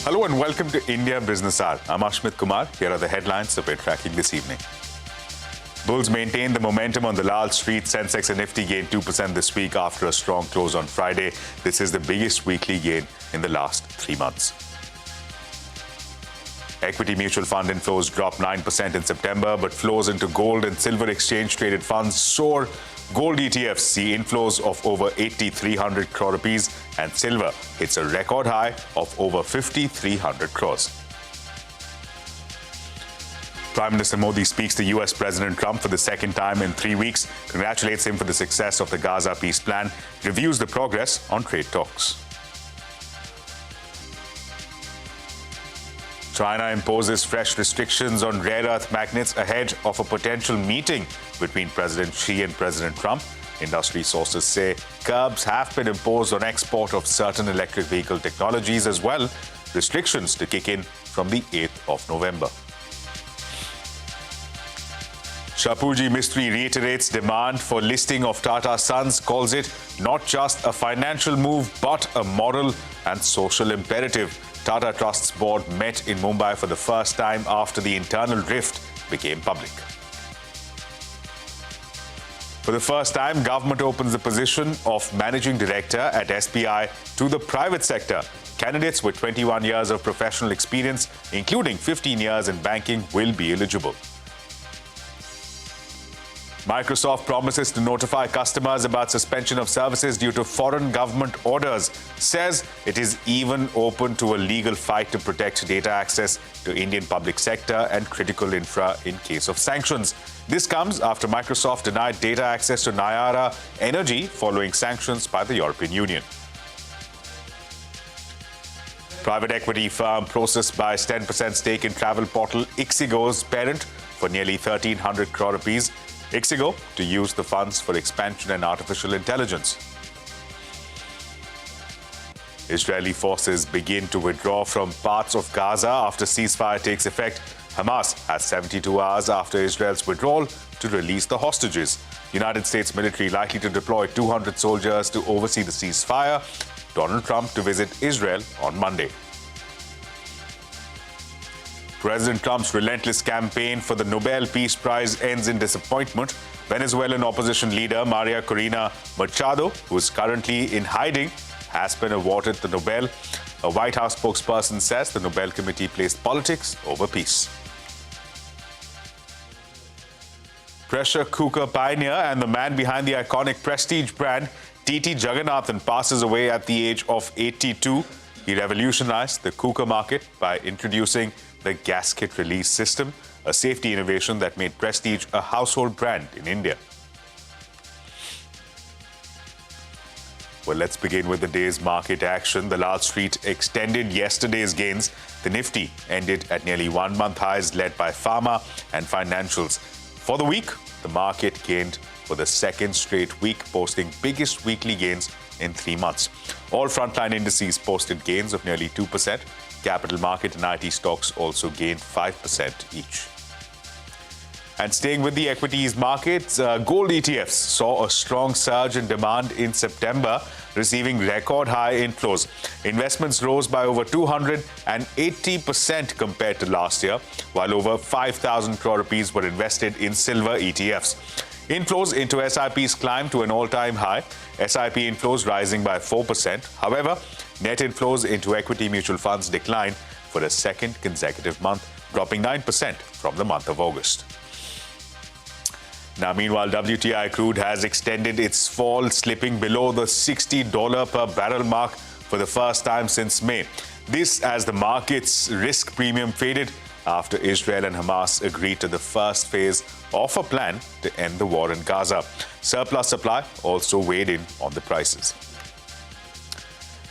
Hello and welcome to India Business Hour. I'm Ashmit Kumar. Here are the headlines that we're tracking this evening. Bulls maintained the momentum on Dalal Street. Sensex and Nifty gained 2% this week after a strong close on Friday. This is the biggest weekly gain in the last 3 months. Equity mutual fund inflows dropped 9% in September, but flows into gold and silver exchange-traded funds soar. Gold ETFs see inflows of over 8,300 crore rupees, and silver hits a record high of over 5,300 crores. Prime Minister Modi speaks to US President Trump for the second time in 3 weeks, congratulates him for the success of the Gaza peace plan, reviews the progress on trade talks. China imposes fresh restrictions on rare earth magnets ahead of a potential meeting between President Xi and President Trump. Industry sources say curbs have been imposed on export of certain electric vehicle technologies as well, restrictions to kick in from the 8th of November. Shapoorji Mistry reiterates demand for listing of Tata Sons, calls it not just a financial move but a moral and social imperative. Tata Trust's board met in Mumbai for the first time after the internal rift became public. For the first time, government opens the position of managing director at SBI to the private sector. Candidates with 21 years of professional experience, including 15 years in banking, will be eligible. Microsoft promises to notify customers about suspension of services due to foreign government orders, says it is even open to a legal fight to protect data access to Indian public sector and critical infra in case of sanctions. This comes after Microsoft denied data access to Nayara Energy following sanctions by the European Union. Private equity firm Prosus buys 10% stake in travel portal Ixigo's parent for nearly 1,300 crore rupees. Ixigo to use the funds for expansion and artificial intelligence. Israeli forces begin to withdraw from parts of Gaza after ceasefire takes effect. Hamas has 72 hours after Israel's withdrawal to release the hostages. United States military likely to deploy 200 soldiers to oversee the ceasefire. Donald Trump to visit Israel on Monday. President Trump's relentless campaign for the Nobel Peace Prize ends in disappointment. Venezuelan opposition leader Maria Corina Machado, who is currently in hiding, has been awarded the Nobel. A White House spokesperson says the Nobel Committee placed politics over peace. Pressure cooker pioneer and the man behind the iconic prestige brand, TT Jagannathan, passes away at the age of 82. He revolutionized the cooker market by introducing the gasket release system, a safety innovation that made Prestige a household brand in India. Well, let's begin with the day's market action. The Dalal Street extended yesterday's gains. The Nifty ended at nearly 1-month highs led by pharma and financials. For the week, the market gained for the second straight week, posting biggest weekly gains in 3 months. All frontline indices posted gains of nearly 2%. Capital market and IT stocks also gained 5% each. And staying with the equities markets, gold ETFs saw a strong surge in demand in September, receiving record high inflows. Investments rose by over 280% compared to last year, while over 5,000 crore rupees were invested in silver ETFs. Inflows into SIPs climbed to an all-time high, SIP inflows rising by 4%. However, net inflows into equity mutual funds declined for a second consecutive month, dropping 9% from the month of August. Now, meanwhile, WTI crude has extended its fall, slipping below the $60 per barrel mark for the first time since May. This as the market's risk premium faded after Israel and Hamas agreed to the first phase of a plan to end the war in Gaza. Surplus supply also weighed in on the prices.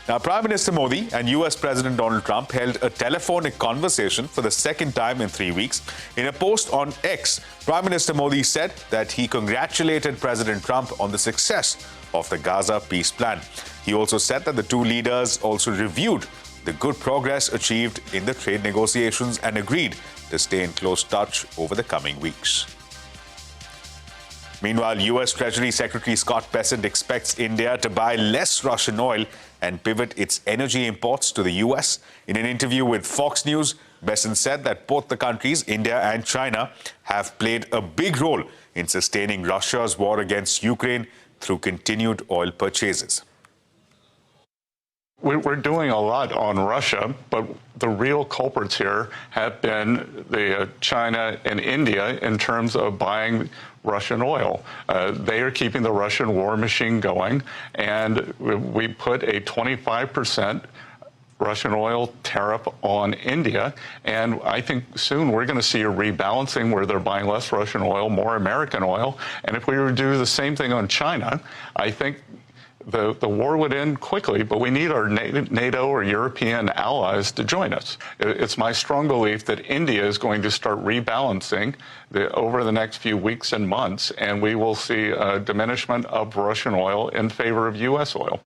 Now, Prime Minister Modi and US President Donald Trump held a telephonic conversation for the second time in 3 weeks. In a post on X, Prime Minister Modi said that he congratulated President Trump on the success of the Gaza peace plan. He also said that the two leaders also reviewed the good progress achieved in the trade negotiations and agreed to stay in close touch over the coming weeks. Meanwhile, U.S. Treasury Secretary Scott Bessent expects India to buy less Russian oil and pivot its energy imports to the U.S. In an interview with Fox News, Bessent said that both the countries, India and China, have played a big role in sustaining Russia's war against Ukraine through continued oil purchases. We're doing a lot on Russia, but the real culprits here have been China and India in terms of buying Russian oil. They are keeping the Russian war machine going, and we put a 25% Russian oil tariff on India, and I think soon we're going to see a rebalancing where they're buying less Russian oil, more American oil, and if we were to do the same thing on China, I think the war would end quickly, but we need our NATO or European allies to join us. It's my strong belief that India is going to start rebalancing over the next few weeks and months, and we will see a diminishment of Russian oil in favor of U.S. oil.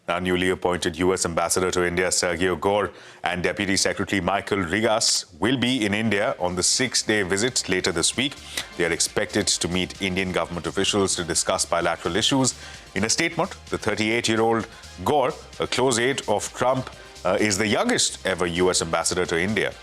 Now, newly appointed U.S. Ambassador to India, Sergio Gore, and Deputy Secretary Michael Rigas will be in India on the 6-day visit later this week. They are expected to meet Indian government officials to discuss bilateral issues. In a statement, the 38-year-old Gore, a close aide of Trump, is the youngest ever U.S. ambassador to India.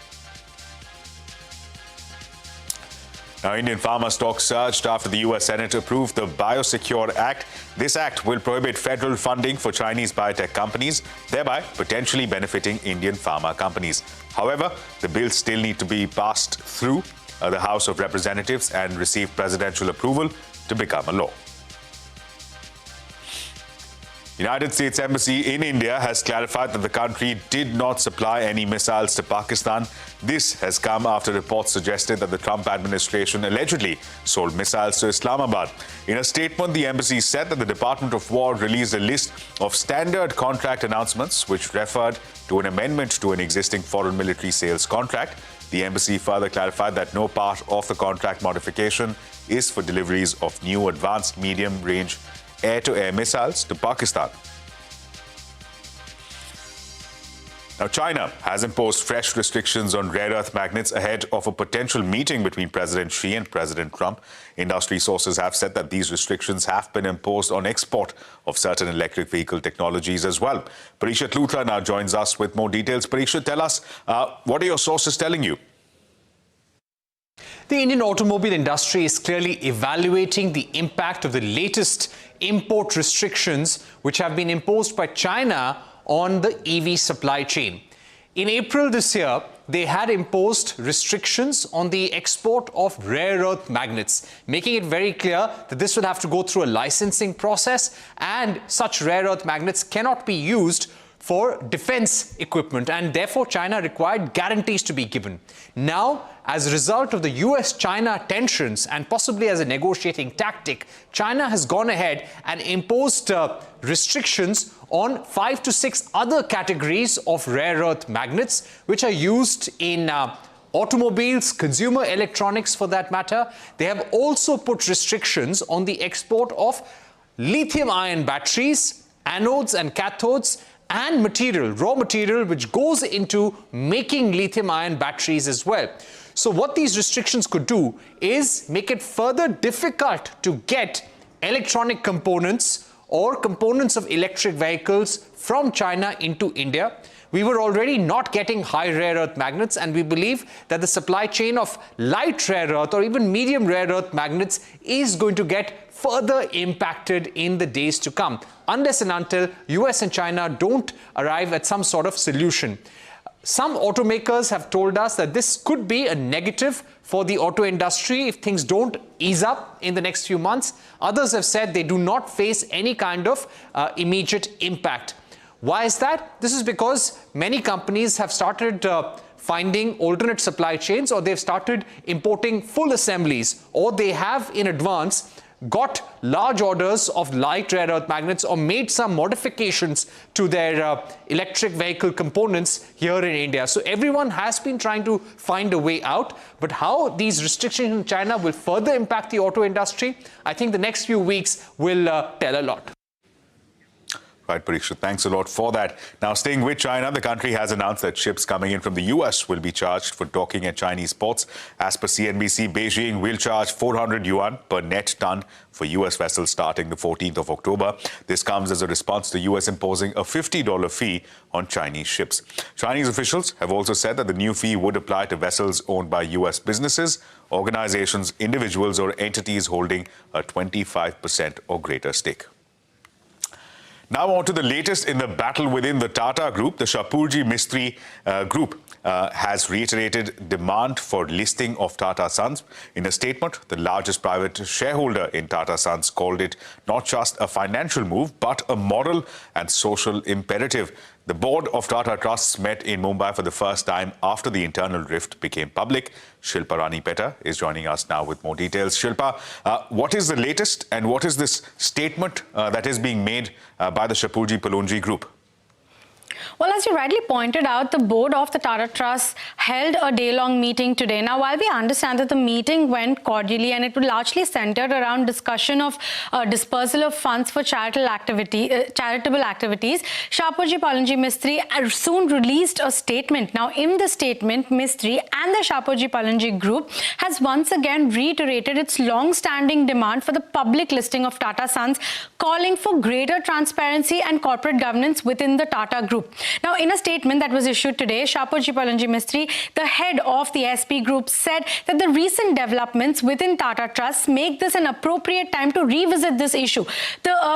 Now, Indian pharma stocks surged after the U.S. Senate approved the Biosecure Act. This act will prohibit federal funding for Chinese biotech companies, thereby potentially benefiting Indian pharma companies. However, the bill still needs to be passed through the House of Representatives and receive presidential approval to become a law. United States Embassy in India has clarified that the country did not supply any missiles to Pakistan. This has come after reports suggested that the Trump administration allegedly sold missiles to Islamabad. In a statement, the embassy said that the Department of War released a list of standard contract announcements which referred to an amendment to an existing foreign military sales contract. The embassy further clarified that no part of the contract modification is for deliveries of new advanced medium-range air-to-air missiles to Pakistan. Now, China has imposed fresh restrictions on rare earth magnets ahead of a potential meeting between President Xi and President Trump. Industry sources have said that these restrictions have been imposed on export of certain electric vehicle technologies as well. Parishat Luthra now joins us with more details. Parishat, tell us, what are your sources telling you? The Indian automobile industry is clearly evaluating the impact of the latest import restrictions which have been imposed by China on the EV supply chain. In April this year, they had imposed restrictions on the export of rare earth magnets, making it very clear that this will have to go through a licensing process, and such rare earth magnets cannot be used for defense equipment, and therefore China required guarantees to be given. Now, as a result of the US-China tensions and possibly as a negotiating tactic, China has gone ahead and imposed restrictions on 5 to 6 other categories of rare earth magnets which are used in automobiles, consumer electronics for that matter. They have also put restrictions on the export of lithium-ion batteries, anodes and cathodes, and material, raw material, which goes into making lithium-ion batteries as well. So what these restrictions could do is make it further difficult to get electronic components or components of electric vehicles from China into India. We were already not getting high rare earth magnets, and we believe that the supply chain of light rare earth or even medium rare earth magnets is going to get further impacted in the days to come, unless and until US and China don't arrive at some sort of solution. Some automakers have told us that this could be a negative for the auto industry if things don't ease up in the next few months. Others have said they do not face any kind of immediate impact. Why is that? This is because many companies have started finding alternate supply chains, or they've started importing full assemblies, or they have in advance got large orders of light rare earth magnets or made some modifications to their electric vehicle components here in India. So everyone has been trying to find a way out, but how these restrictions in China will further impact the auto industry, I think the next few weeks will tell a lot. Right, Parikshit, thanks a lot for that. Now, staying with China, the country has announced that ships coming in from the US will be charged for docking at Chinese ports. As per CNBC, Beijing will charge 400 yuan per net ton for US vessels starting the 14th of October. This comes as a response to the US imposing a $50 fee on Chinese ships. Chinese officials have also said that the new fee would apply to vessels owned by US businesses, organizations, individuals or entities holding a 25% or greater stake. Now on to the latest in the battle within the Tata Group. The Shapoorji Mistry Group has reiterated demand for listing of Tata Sons. In a statement, the largest private shareholder in Tata Sons called it not just a financial move, but a moral and social imperative. The board of Tata Trusts met in Mumbai for the first time after the internal rift became public. Shilpa Ranipeta is joining us now with more details. Shilpa, what is the latest and what is this statement that is being made by the Shapoorji Pallonji Group? Well, as you rightly pointed out, the board of the Tata Trust held a day-long meeting today. Now, while we understand that the meeting went cordially and it was largely centered around discussion of dispersal of funds for charitable activities, Shapoorji Pallonji Mistry soon released a statement. Now, in the statement, Mistry and the Shapoorji Pallonji Group has once again reiterated its long-standing demand for the public listing of Tata Sons, calling for greater transparency and corporate governance within the Tata Group. Now, in a statement that was issued today, Shapoorji Pallonji Mistry, the head of the SP Group, said that the recent developments within Tata Trusts make this an appropriate time to revisit this issue.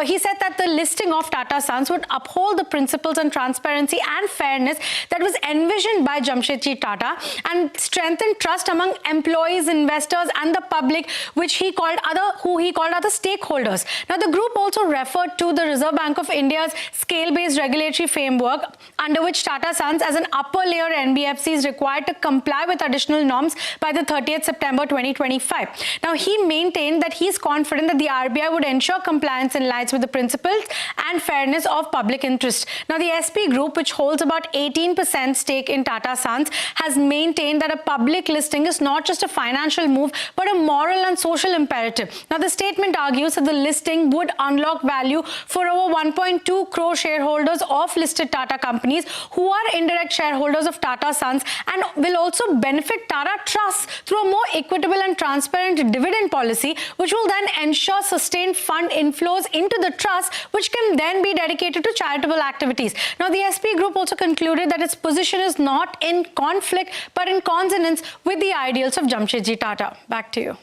He said that the listing of Tata Sons would uphold the principles on transparency and fairness that was envisioned by Jamshedji Tata and strengthen trust among employees, investors and the public, who he called other stakeholders. Now, the group also referred to the Reserve Bank of India's scale-based regulatory framework, under which Tata Sons as an upper layer NBFC is required to comply with additional norms by the 30th September 2025. Now, he maintained that he is confident that the RBI would ensure compliance in line with the principles and fairness of public interest. Now, the SP Group, which holds about 18% stake in Tata Sons, has maintained that a public listing is not just a financial move, but a moral and social imperative. Now, the statement argues that the listing would unlock value for over 1.2 crore shareholders of listed Tata companies who are indirect shareholders of Tata Sons, and will also benefit Tata Trusts through a more equitable and transparent dividend policy, which will then ensure sustained fund inflows into the trust, which can then be dedicated to charitable activities. Now, the SP Group also concluded that its position is not in conflict, but in consonance with the ideals of Jamshedji Tata. Back to you.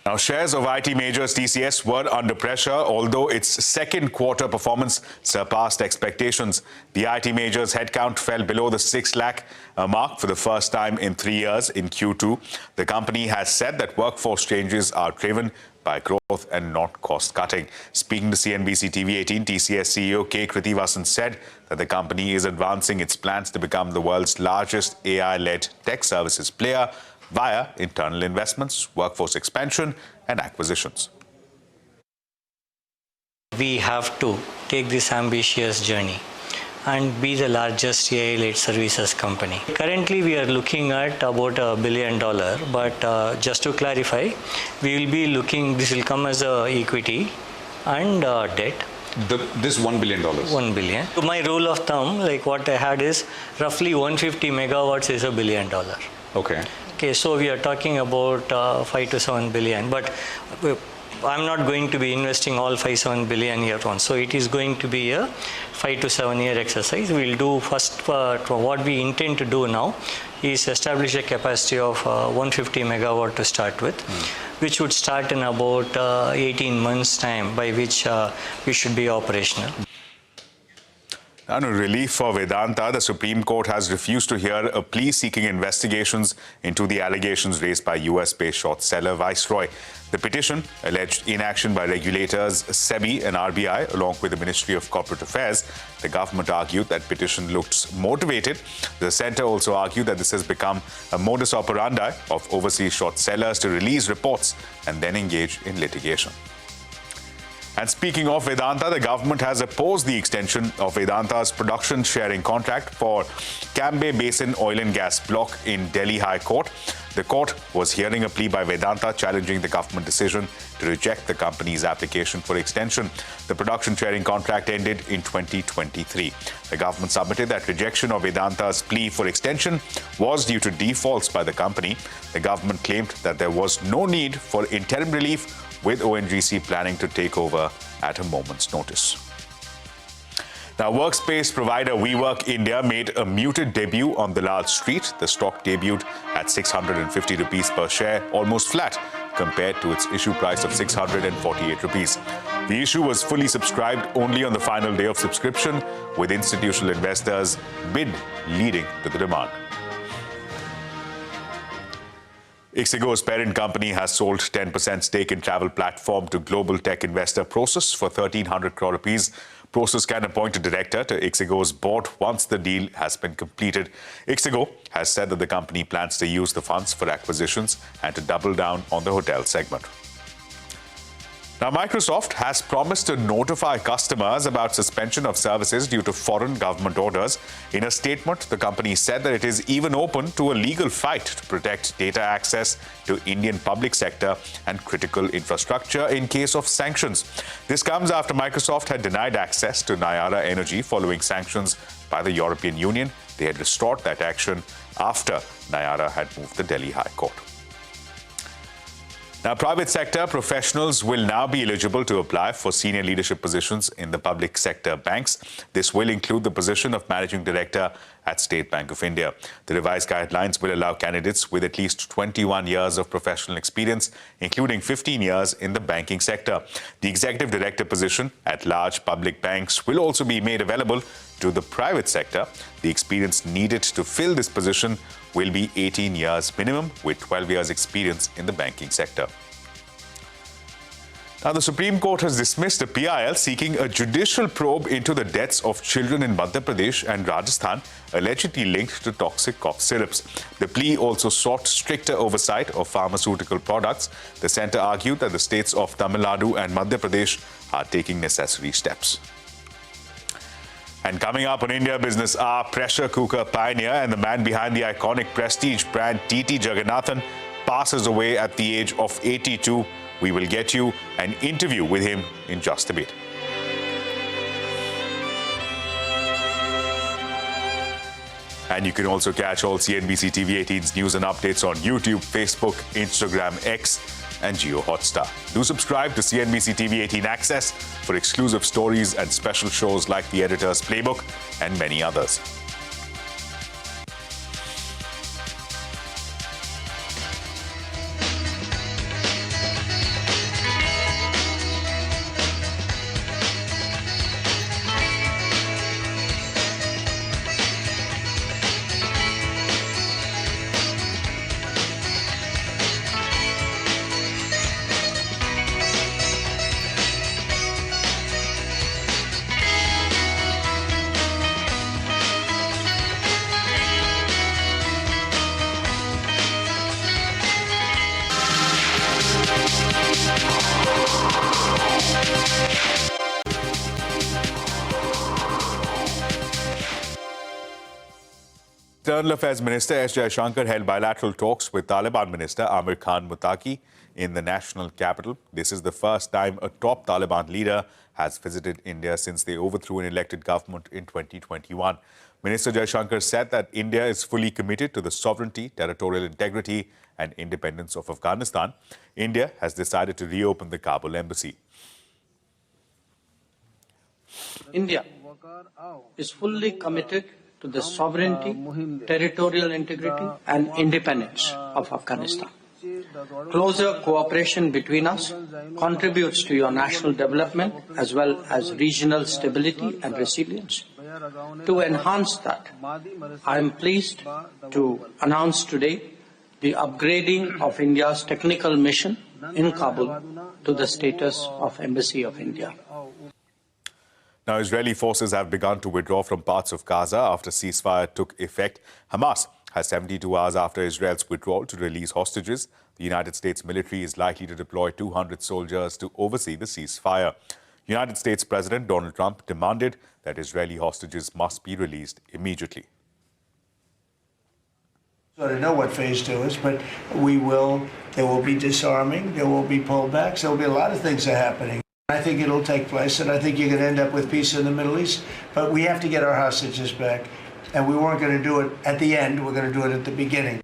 Now, shares of IT majors TCS were under pressure, although its second quarter performance surpassed expectations. The IT majors headcount fell below the 6 lakh mark for the first time in 3 years in Q2. The company has said that workforce changes are driven by growth and not cost cutting. Speaking to CNBC TV18, TCS CEO K. Krithivasan said that the company is advancing its plans to become the world's largest AI-led tech services player via internal investments, workforce expansion and acquisitions. We have to take this ambitious journey and be the largest AI-led services company. Currently, we are looking at about $1 billion, but just to clarify, we will be looking, this will come as equity and debt. This $1 billion? 1 billion. So my rule of thumb, like what I had is roughly 150 megawatts is $1 billion. Okay. Okay, so we are talking about 5 to 7 billion, but I'm not going to be investing all 5-7 billion year on. So it is going to be a 5 to 7 year exercise. We'll do first, what we intend to do now is establish a capacity of 150 megawatt to start with, which would start in about 18 months time, by which we should be operational. Now, in relief for Vedanta, the Supreme Court has refused to hear a plea seeking investigations into the allegations raised by US-based short seller Viceroy. The petition alleged inaction by regulators SEBI and RBI, along with the Ministry of Corporate Affairs. The government argued that petition looked motivated. The centre also argued that this has become a modus operandi of overseas short sellers to release reports and then engage in litigation. And speaking of Vedanta, the government has opposed the extension of Vedanta's production sharing contract for Cambay Basin oil and gas block in Delhi High Court. The court was hearing a plea by Vedanta challenging the government decision to reject the company's application for extension. The production sharing contract ended in 2023. The government submitted that rejection of Vedanta's plea for extension was due to defaults by the company. The government claimed that there was no need for interim relief, with ONGC planning to take over at a moment's notice. Now, workspace provider WeWork India made a muted debut on Dalal Street. The stock debuted at 650 rupees per share, almost flat compared to its issue price of 648 rupees. The issue was fully subscribed only on the final day of subscription, with institutional investors' bid leading to the demand. Ixigo's parent company has sold 10% stake in travel platform to global tech investor Prosus for 1,300 crore rupees. Prosus can appoint a director to Ixigo's board once the deal has been completed. Ixigo has said that the company plans to use the funds for acquisitions and to double down on the hotel segment. Now, Microsoft has promised to notify customers about suspension of services due to foreign government orders. In a statement, the company said that it is even open to a legal fight to protect data access to Indian public sector and critical infrastructure in case of sanctions. This comes after Microsoft had denied access to Nayara Energy following sanctions by the European Union. They had restored that action after Nayara had moved to Delhi High Court. Now, private sector professionals will now be eligible to apply for senior leadership positions in the public sector banks. This will include the position of Managing Director at State Bank of India. The revised guidelines will allow candidates with at least 21 years of professional experience, including 15 years in the banking sector. The Executive Director position at large public banks will also be made available to the private sector. The experience needed to fill this position will be 18 years minimum, with 12 years experience in the banking sector. Now, the Supreme Court has dismissed a PIL seeking a judicial probe into the deaths of children in Madhya Pradesh and Rajasthan, allegedly linked to toxic cough syrups. The plea also sought stricter oversight of pharmaceutical products. The centre argued that the states of Tamil Nadu and Madhya Pradesh are taking necessary steps. And coming up on India Business Hour, pressure cooker pioneer and the man behind the iconic prestige brand TT Jagannathan passes away at the age of 82. We will get you an interview with him in just a bit. And you can also catch all CNBC TV 18's news and updates on YouTube, Facebook, Instagram, X, and Geo Hotstar. Do subscribe to CNBC TV 18 Access for exclusive stories and special shows like The Editor's Playbook and many others. External Affairs Minister S. Jaishankar held bilateral talks with Taliban Minister Amir Khan Muttaqi in the national capital. This is the first time a top Taliban leader has visited India since they overthrew an elected government in 2021. Minister Jaishankar said that India is fully committed to the sovereignty, territorial integrity and independence of Afghanistan. India has decided to reopen the Kabul embassy. India is fully committed to the sovereignty, territorial integrity and independence of Afghanistan. Closer cooperation between us contributes to your national development as well as regional stability and resilience. To enhance that, I am pleased to announce today the upgrading of India's technical mission in Kabul to the status of Embassy of India. Now, Israeli forces have begun to withdraw from parts of Gaza after ceasefire took effect. Hamas has 72 hours after Israel's withdrawal to release hostages. The United States military is likely to deploy 200 soldiers to oversee the ceasefire. United States President Donald Trump demanded that Israeli hostages must be released immediately. I don't know what phase 2 is, but there will be disarming, there will be pullbacks, there will be a lot of things that are happening. I think it'll take place, and I think you're going to end up with peace in the Middle East. But we have to get our hostages back, and we weren't going to do it at the end, we're going to do it at the beginning.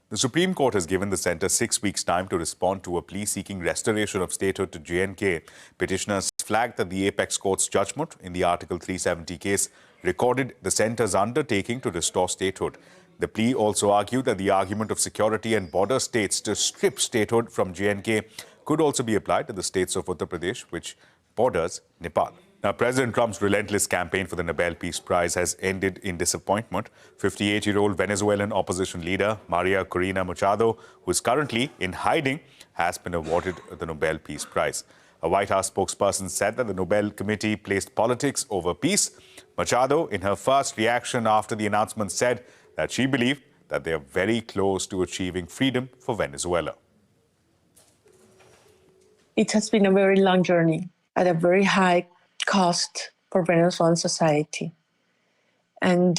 The Supreme Court has given the centre 6 weeks' time to respond to a plea seeking restoration of statehood to J&K. Petitioners flagged that the Apex Court's judgment in the Article 370 case recorded the centre's undertaking to restore statehood. The plea also argued that the argument of security and border states to strip statehood from J&K could also be applied to the states of Uttar Pradesh, which borders Nepal. Now, President Trump's relentless campaign for the Nobel Peace Prize has ended in disappointment. 58-year-old Venezuelan opposition leader Maria Corina Machado, who is currently in hiding, has been awarded the Nobel Peace Prize. A White House spokesperson said that the Nobel Committee placed politics over peace. Machado, in her first reaction after the announcement, said that she believed that they are very close to achieving freedom for Venezuela. It has been a very long journey at a very high cost for Venezuelan society. And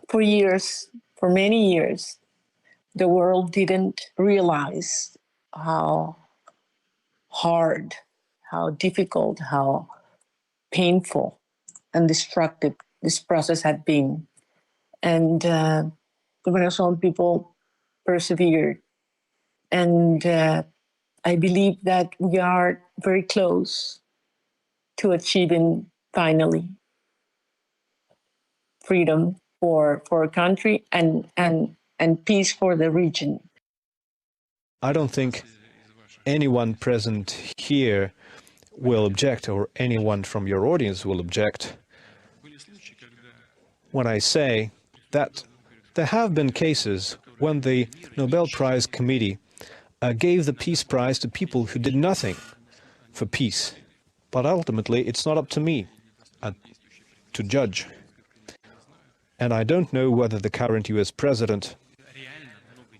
for many years, the world didn't realize how hard, how difficult, how painful and destructive this process had been. And the Venezuelan people persevered. And I believe that we are very close to achieving, finally, freedom for our country and peace for the region. I don't think anyone present here will object, or anyone from your audience will object, when I say that there have been cases when the Nobel Prize Committee gave the Peace Prize to people who did nothing for peace. But ultimately, it's not up to me to judge. And I don't know whether the current US president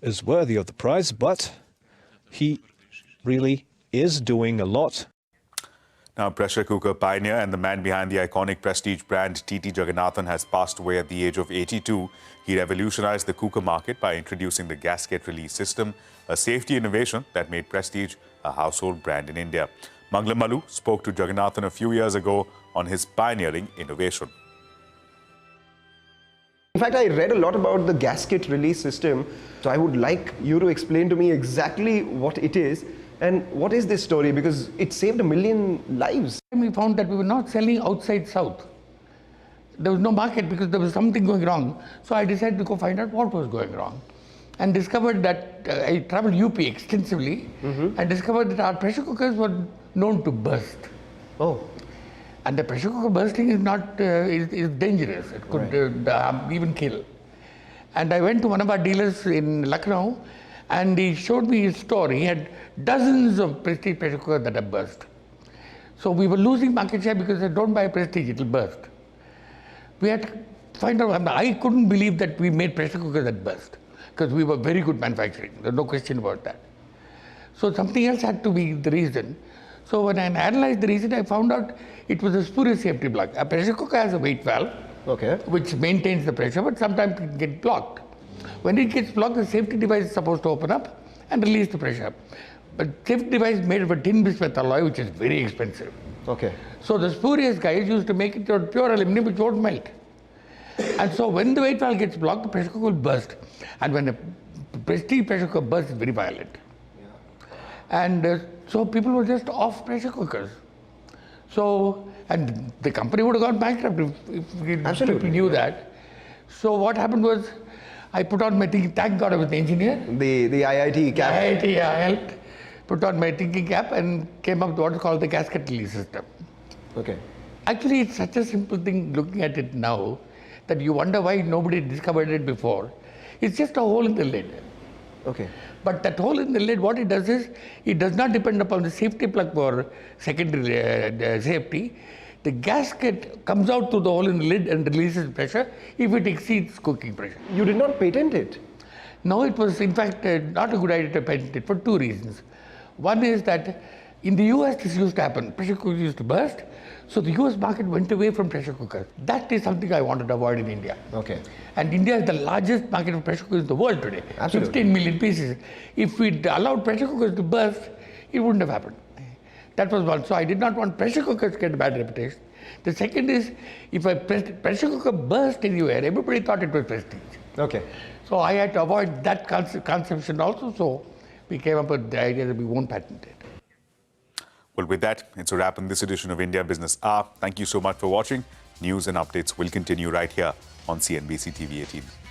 is worthy of the prize, but he really is doing a lot. Now, pressure cooker pioneer and the man behind the iconic prestige brand TT Jaganathan has passed away at the age of 82. He revolutionized the cooker market by introducing the gasket release system, a safety innovation that made Prestige a household brand in India. Mangla Malu spoke to Jagannathan a few years ago on his pioneering innovation. In fact, I read a lot about the gasket release system, so I would like you to explain to me exactly what it is and what is this story, because it saved 1 million lives. We found that we were not selling outside South. There was no market because there was something going wrong. So I decided to go find out what was going wrong, and discovered that I traveled UP extensively and discovered that our pressure cookers were known to burst. Oh. And the pressure cooker bursting is not is dangerous. It could even kill. And I went to one of our dealers in Lucknow, and he showed me his store. He had dozens of Prestige pressure cookers that have burst. So we were losing market share because they don't buy Prestige, it will burst. We had to find out. I couldn't believe that we made pressure cookers that burst, because we were very good manufacturing. There's no question about that. So something else had to be the reason. So when I analyzed the reason, I found out it was a spurious safety block. A pressure cooker has a weight valve, which maintains the pressure, but sometimes it gets blocked. When it gets blocked, the safety device is supposed to open up and release the pressure. But safety device is made of a tin bismuth alloy, which is very expensive. So the spurious guys used to make it out of pure aluminum, which won't melt. And so when the weight valve gets blocked, the pressure cooker will burst. And when a Prestige pressure cooker bursts, it's very violent. And so people were just off pressure cookers. So, and the company would have gone bankrupt if we knew that. So what happened was, I put on my thinking, thank God I was an engineer. The IIT cap. The IIT, I helped put on my thinking cap and came up with what is called the gasket release system. Actually, it's such a simple thing looking at it now that you wonder why nobody discovered it before. It's just a hole in the lid. But that hole in the lid, what it does is, it does not depend upon the safety plug for secondary safety. The gasket comes out through the hole in the lid and releases pressure if it exceeds cooking pressure. You did not patent it? No, it was in fact not a good idea to patent it for two reasons. One is that In the US, this used to happen. Pressure cookers used to burst. So the US market went away from pressure cookers. That is something I wanted to avoid in India. Okay. And India is the largest market of pressure cookers in the world today. Absolutely. 15 million pieces. If we'd allowed pressure cookers to burst, it wouldn't have happened. That was one. So I did not want pressure cookers to get a bad reputation. The second is, if a pressure cooker burst anywhere, everybody thought it was prestige. Okay. So I had to avoid that consumption also. So we came up with the idea that we won't patent it. Well, with that, it's a wrap on this edition of India Business Hour. Thank you so much for watching. News and updates will continue right here on CNBC TV 18.